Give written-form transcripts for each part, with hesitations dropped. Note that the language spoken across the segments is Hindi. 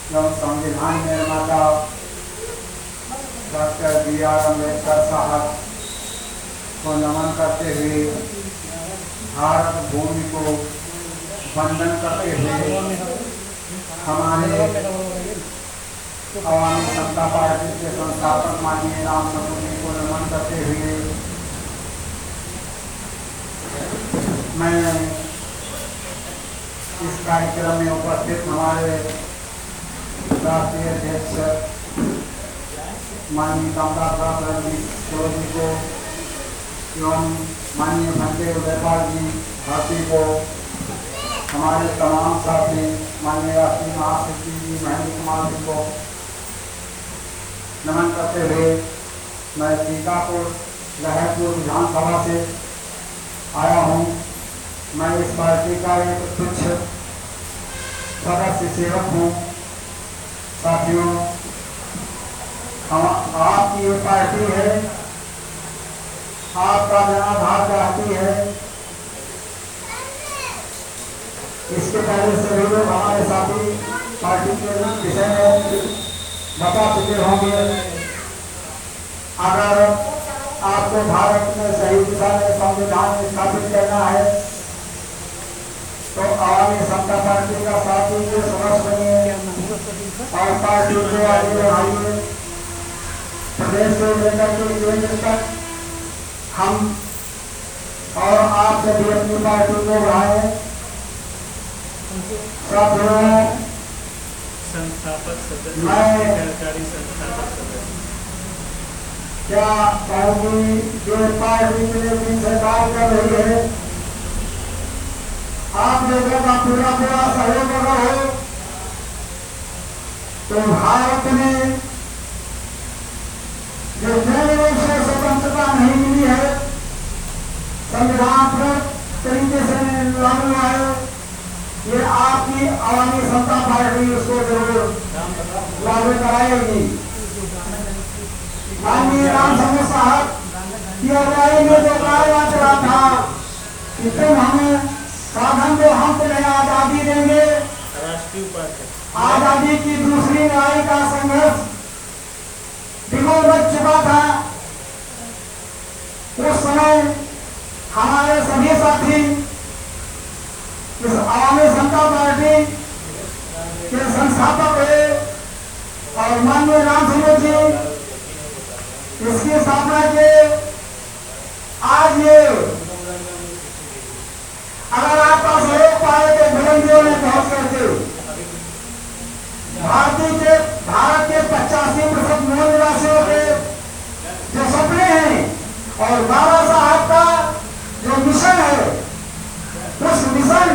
एवं संविधान निर्माता डॉक्टर B.R. अम्बेडकर साहब को नमन करते हुए भारत भूमि को वंदन करते हुए हमारे आवामी जनता पार्टी के संस्थापक माननीय राम स्वरूप जी को नमन करते हुए मैं इस कार्यक्रम में उपस्थित हमारे राष्ट्रीय अध्यक्ष माननीय कामराज रणजीत जी को एवं माननीय भंटे उदयपाल जी भारती को, हमारे तमाम साथी माननीय राष्ट्रीय महासचिव जी महेंद्र कुमार जी को नमन करते हुए मैं सीतापुर लहरपुर विधानसभा से आया हूँ। मैं इस पार्टी का एक तुच्छ सदस्य सेवक हूँ। साथियों, हम आपकी ये पार्टी है, आपका जनाधार चाहती है। इसके पहले सभी लोग हमारे साथी पार्टी के विषय में बता चुके होंगे। अगर आपको भारत में सही दिशा में संविधान स्थापित करना है तो आवामी जनता पार्टी का साथ दीजिए, सदस्य बनिए और पार्टी को आगे बढ़ाइए। प्रदेश से लेकर के केंद्र तक हम और आप सभी अपनी पार्टी को बढ़ाएं। संस्थापक सदस्य, मैं क्या कहूँगी, जो पार्टी के लिए सरकार कर रही है, आप लोगों का पूरा पूरा सहयोग अगर हो तो भारत में जो पूर्ण रूप से स्वतंत्रता नहीं मिली है, संविधान तरीके से लागू है, ये आपकी आवामी जनता पार्टी उसको जरूर लागू कराएगी। माननीय राम स्वरूप साहब की अगुवाई में जो कार्य चला था कि तुम हमें साधन को हम तुम्हें आजादी देंगे, आजादी की दूसरी लड़ाई का संघर्ष बिगड़ बच चुका था। उस समय हमारे सभी साथी इस आवामी जनता पार्टी के संस्थापक हुए और माननीय राम स्वरूप जी इसकी स्थापना के आज ये अगर आपका सहयोग पाए तो बुलंदियों में पहुंच करके भारत के 85% मूल निवासियों के जो सपने हैं और बाबा साहब का जो मिशन है, उस मिशन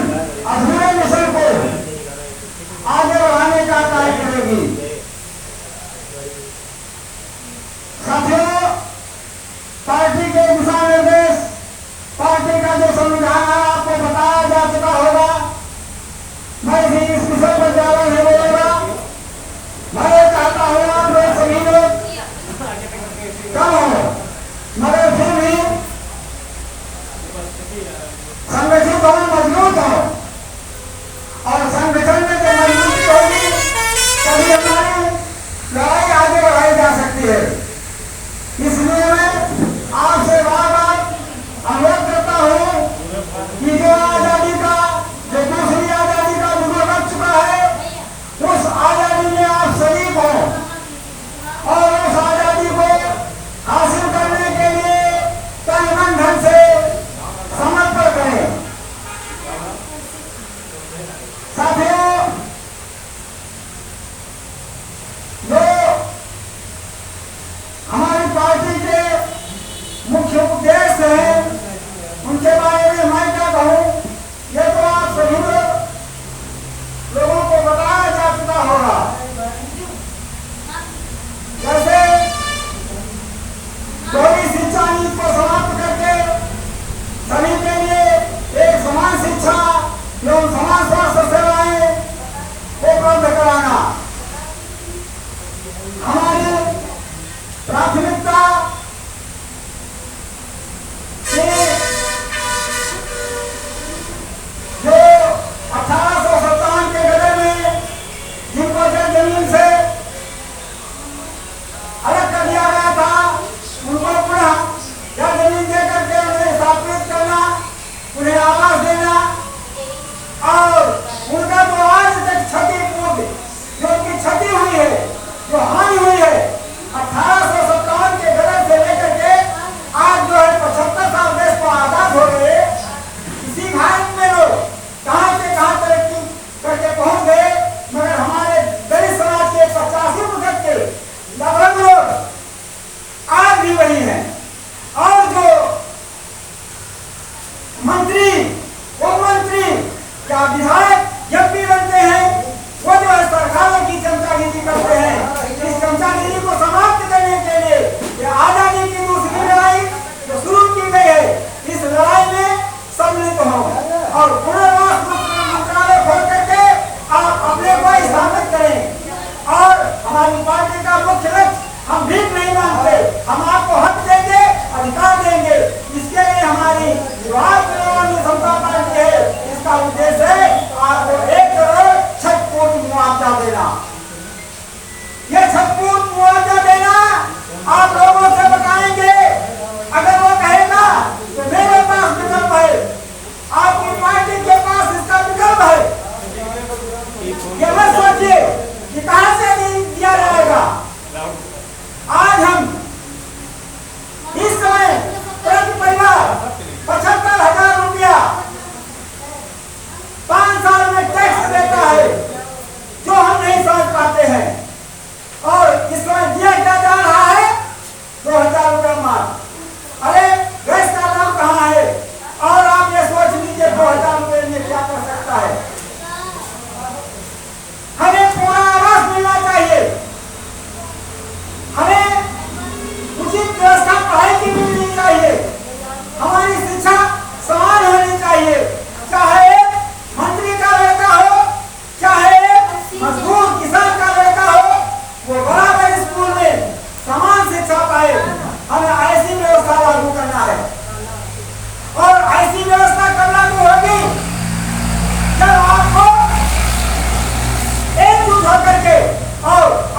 अधूरे मिशन को आगे बढ़ाने का कार्य करेगी। साथियों, पार्टी के दिशा निर्देश, पार्टी का जो संविधान है आपको बताया जा चुका होगा। मैं भी इस विषय पर ज्यादा नहीं बोलूंगा। मैं चाहता हूँ आप लोग सभी लोग कम हो, मगर फिर भी हमारी पार्टी का मुख्य लक्ष्य हम भीख नहीं मांगते, हम आपको हक देंगे, अधिकार देंगे। इसके लिए हमारी भारतीय जनता पार्टी है, इसका उद्देश्य है आपको 1 करोड़ 6 कोटि मुआवजा देना। ये 6 कोटि मुआवजा देना आप लोगों से बताएंगे। अगर वो कहेगा तो मेरे पास विकल्प है, आपकी पार्टी के पास इसका विकल्प है। ये मत सोचिए कि कहां से दिया जाएगा। आज हम इस समय प्रति परिवार 75,000 रुपया 5 साल में टैक्स देता है, जो हम नहीं समझ पाते हैं। और इस समय दिया क्या जा रहा है 2,000 रुपया मात्र। अरे गैस का दाम कहाँ है? और आप ये सोच लीजिए 2,000 रुपये में क्या कर सकता है। हमें पूरा आवास मिलना चाहिए, हमें उचित व्यवस्था पढ़ाई की मिलनी चाहिए, हमारी शिक्षा समान होनी चाहिए। चाहे मंत्री का लड़का हो, चाहे मजदूर किसान का लड़का हो, वो बराबर स्कूल में समान शिक्षा पाए। हमें ऐसी व्यवस्था लागू करना है। और ऐसी व्यवस्था कब लागू होगी? जब आपको एकजुट होकर के और